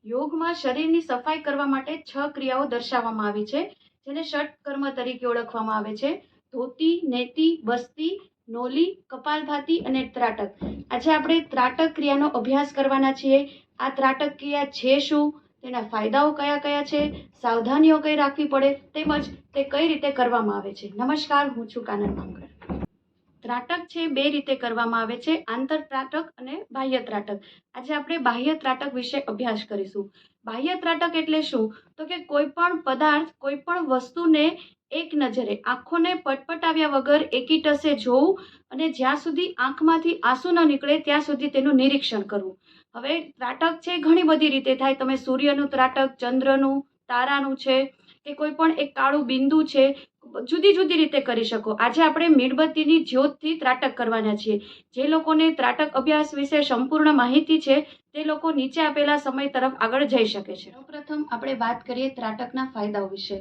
યોગમાં શરીરની સફાઈ કરવા માટે 6 ક્રિયાઓ દર્શાવવામાં આવી છે, જેને ષટ કર્મ તરીકે ઓળખવામાં આવે છે. ધોતી, નેતિ, બસ્તી, નોલી, કપાલભાતિ અને ત્રાટક. આજે આપણે ત્રાટક ક્રિયાનો અભ્યાસ કરવાના છીએ. આ ત્રાટક ક્રિયા છે શું, તેના ફાયદાઓ કયા કયા છે, સાવધાનીઓ કઈ રાખવી પડે, તેમજ તે કઈ રીતે કરવામાં આવે છે. નમસ્કાર, હું છું કાનન માંગર. ત્રાટક છે બે રીતે કરવામાં આવે છે, આંતર ત્રાટક અને બાહ્ય ત્રાટક. આજે આપણે બાહ્ય ત્રાટક વિશે અભ્યાસ કરીશું. બાહ્ય ત્રાટક એટલે શું, તો કે કોઈ પણ પદાર્થ, કોઈ પણ વસ્તુને એક નજરે, આંખોને પટપટાવ્યા વગર એકીટસે જોવું અને જ્યાં સુધી આંખમાંથી આંસુ ન નીકળે ત્યાં સુધી તેનું નિરીક્ષણ કરવું. હવે ત્રાટક છે ઘણી બધી રીતે થાય. તમે સૂર્યનું ત્રાટક, ચંદ્રનું, તારાનું છે, કે કોઈ પણ એક કાળું બિંદુ છે, જુદી જુદી રીતે કરી શકો. આજે આપણે મીણબત્તીની જ્યોતથી ત્રાટક કરવાના છીએ. જે લોકોને ત્રાટક અભ્યાસ વિશે સંપૂર્ણ માહિતી છે તે લોકો નીચે આપેલા સમય તરફ આગળ જઈ શકે છે. સૌપ્રથમ આપણે વાત કરીએ ત્રાટકના ફાયદાઓ વિશે.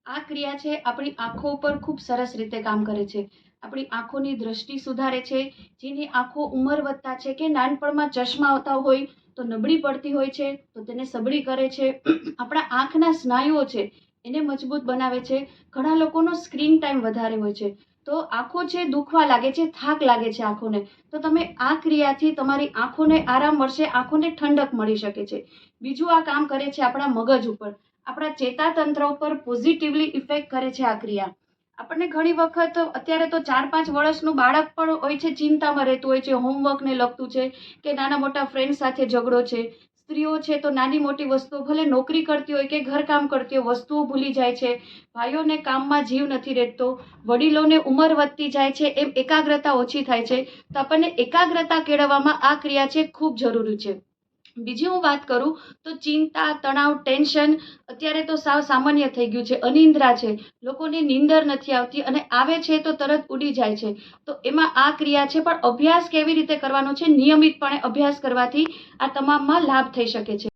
આ ક્રિયા છે આપણી આંખો ઉપર ખૂબ સરસ રીતે કામ કરે છે. આપણી આંખોની દ્રષ્ટિ સુધારે છે. જેની આંખો ઉંમર વધતા છે કે નાનપણમાં ચશ્મા આવતા હોય તો નબળી પડતી હોય છે તો તેને સબળી કરે છે. આપણા આંખના સ્નાયુઓ છે એને મજબૂત બનાવે છે. ઘણા લોકોનો સ્ક્રીન ટાઈમ વધારે હોય છે તો આંખો છે દુખવા લાગે છે, થાક લાગે છે આંખોને, તો તમે આ ક્રિયાથી તમારી આંખોને આરામ મળશે, આંખોને ઠંડક મળી શકે છે. બીજું આ કામ કરે છે આપણા મગજ ઉપર, આપણા ચેતાતંત્ર ઉપર પોઝિટિવલી ઇફેક્ટ કરે છે આ ક્રિયા. આપણને ઘણી વખત અત્યારે તો 4-5 વર્ષનું બાળક પણ હોય છે, ચિંતામાં રહેતું હોય છે, હોમવર્કને લગતું છે કે નાના મોટા ફ્રેન્ડ સાથે ઝઘડો છે. સ્ત્રીઓ છે તો નાની મોટી વસ્તુઓ, ભલે નોકરી કરતી હોય કે ઘરકામ કરતી હોય, વસ્તુઓ ભૂલી જાય છે. ભાઈઓને કામમાં જીવ નથી રહેતો. વડીલોને ઉંમર વધતી જાય છે એમ એકાગ્રતા ઓછી થાય છે. તો આપણને એકાગ્રતા કેળવવામાં આ ક્રિયા છે ખૂબ જરૂરી છે. બીજી હું વાત કરું તો ચિંતા, તણાવ, ટેન્શન અત્યારે તો સાવ સામાન્ય થઈ ગયું છે. અનિંદ્રા છે, લોકોને નીંદર નથી આવતી અને આવે છે તો તરત ઉડી જાય છે. તો એમાં આ ક્રિયા છે. પણ અભ્યાસ કેવી રીતે કરવાનો છે, નિયમિતપણે અભ્યાસ કરવાથી આ તમામમાં લાભ થઈ શકે છે.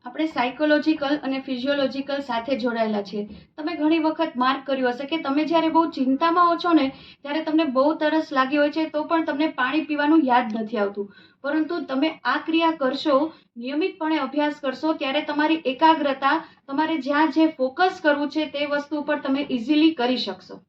આપણે સાયકોલોજીકલ અને ફિઝિયોલોજીકલ સાથે જોડાયેલા છીએ. તમે ઘણી વખત માર્ક કર્યું હશે કે તમે જ્યારે બહુ ચિંતામાં હો છો ને ત્યારે તમને બહુ તરસ લાગી હોય છે તો પણ તમને પાણી પીવાનું યાદ નથી આવતું. પરંતુ તમે આ ક્રિયા કરશો, નિયમિતપણે અભ્યાસ કરશો, ત્યારે તમારી એકાગ્રતા, તમારે જ્યાં જે ફોકસ કરવું છે તે વસ્તુ ઉપર તમે ઇઝીલી કરી શકશો.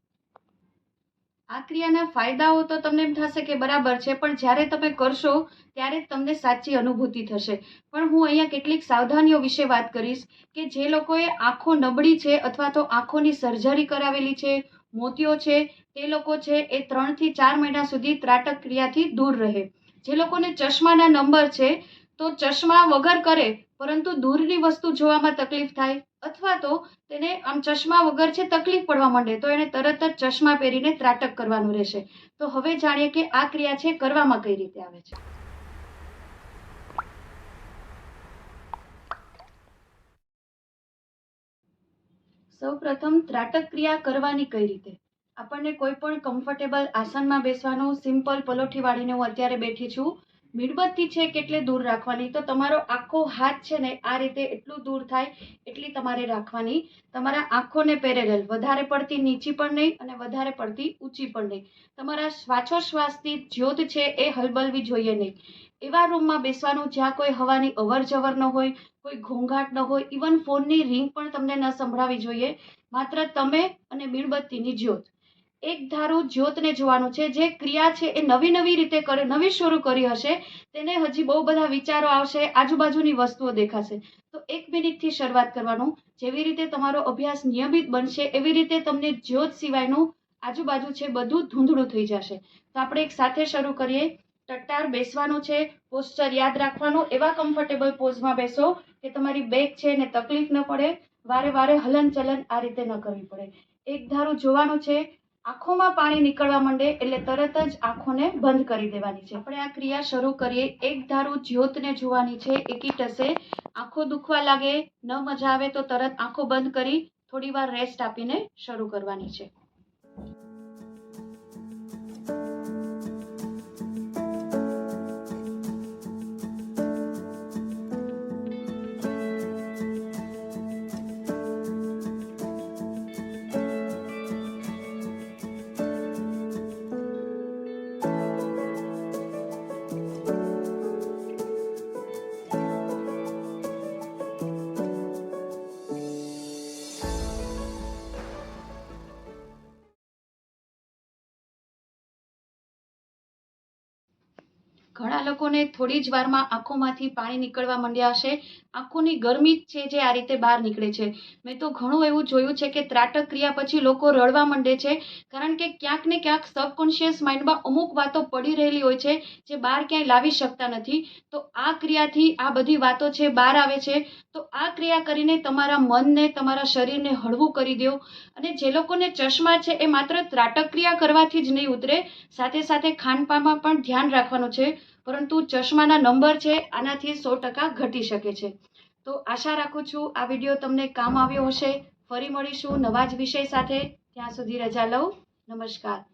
આ ક્રિયાના ફાયદાઓ તો તમને એમ થશે કે બરાબર છે, પણ જ્યારે તમે કરશો ત્યારે જ તમને સાચી અનુભૂતિ થશે. પણ હું અહીંયા કેટલીક સાવધાનીઓ વિશે વાત કરીશ કે જે લોકોએ આંખો નબળી છે અથવા તો આંખોની સર્જરી કરાવેલી છે, મોતિયો છે, તે લોકો છે એ 3 થી 4 મહિના સુધી ત્રાટક ક્રિયાથી દૂર રહે. જે લોકોને ચશ્માના નંબર છે તો ચશ્મા વગર કરે પરંતુ દૂરની વસ્તુ જોવામાં તકલીફ થાય અથવા તો તેને આમ ચશ્મા વગર છે તકલીફ પડવા માંડે તો એને તરત જ ચશ્મા પહેરીને ત્રાટક કરવાનું રહેશે. તો હવે જાણીએ કે આ ક્રિયા છે કરવામાં કઈ રીતે આવે છે. સૌપ્રથમ ત્રાટક ક્રિયા કરવાની કઈ રીતે. આપણને કોઈ પણ કમ્ફર્ટેબલ આસનમાં બેસવાનું. સિમ્પલ પલોઠી વાળીને હું અત્યારે બેઠી છું. મીણબત્તી છે કેટલે દૂર રાખવાની, તો તમારો આખો હાથ છે ને આ રીતે એટલું દૂર થાય એટલી તમારે રાખવાની. તમારા આંખોને પેરેલલ, વધારે પડતી નીચી પણ નહીં અને વધારે પડતી ઊંચી પણ નહીં. તમારા શ્વાસોશ્વાસથી જ્યોત છે એ હલબલવી જોઈએ નહીં. એવા રૂમમાં બેસવાનું જ્યાં કોઈ હવાની અવર જવર ન હોય, કોઈ ઘોંઘાટ ન હોય, ઇવન ફોનની રિંગ પણ તમને ન સંભળાવી જોઈએ. માત્ર તમે અને મીણબત્તીની જ્યોત, એક ધારું જ્યોતને જોવાનું છે. જે ક્રિયા છે એ નવી નવી રીતે કરે, નવી શરૂ કરી હશે, તેને હજી બહુ બધા વિચારો આવશે, આજુબાજુની વસ્તુઓ દેખાશે. તો 1 મિનિટથી શરૂઆત કરવાનું. જેવી રીતે તમારો અભ્યાસ નિયમિત બનશે એવી રીતે તમને જ્યોત સિવાયનું આજુબાજુ છે બધું ધૂંધળું થઈ જશે. તો આપણે એક સાથે શરૂ કરીએ. ટટ્ટાર બેસવાનું છે, પોસ્ચર યાદ રાખવાનું. એવા કમ્ફર્ટેબલ પોઝમાં બેસો કે તમારી બેક છે ને તકલીફ ન પડે, વારે વારે હલનચલન આ રીતે ન કરવી પડે. એક ધારું જોવાનું છે. આંખોમાં પાણી નીકળવા માંડે એટલે તરત જ આંખોને બંધ કરી દેવાની છે. આપણે આ ક્રિયા શરૂ કરીએ. એક ધારું જ્યોતને જોવાની છે એકીટસે. આંખો દુખવા લાગે, ન મજા આવે તો તરત આંખો બંધ કરી થોડી વાર રેસ્ટ આપીને શરૂ કરવાની છે. ઘણા લોકોને થોડી જ વારમાં આંખોમાંથી પાણી નીકળવા માંડ્યા હશે. આંખોની ગરમી જ છે જે આ રીતે બહાર નીકળે છે. મેં તો ઘણું એવું જોયું છે કે ત્રાટક ક્રિયા પછી લોકો રડવા માંડે છે, કારણ કે ક્યાંક ને ક્યાંક સબકોન્શિયસ માઇન્ડમાં અમુક વાતો પડી રહેલી હોય છે જે બહાર ક્યાંય લાવી શકતા નથી. તો આ ક્રિયાથી આ બધી વાતો છે બહાર આવે છે. તો આ ક્રિયા કરીને તમારા મનને, તમારા શરીરને હળવું કરી દો. અને જે લોકોને ચશ્મા છે એ માત્ર ત્રાટક ક્રિયા કરવાથી જ નહીં ઉતરે, સાથે સાથે ખાનપાનમાં પણ ધ્યાન રાખવાનું છે. પરંતુ ચશ્માના નંબર છે આનાથી 100% ઘટી શકે છે. તો આશા રાખું છું આ વિડીયો તમને કામ આવ્યો હશે. ફરી મળીશું નવા જ વિષય સાથે. ત્યાં સુધી રજા લઉં. નમસ્કાર.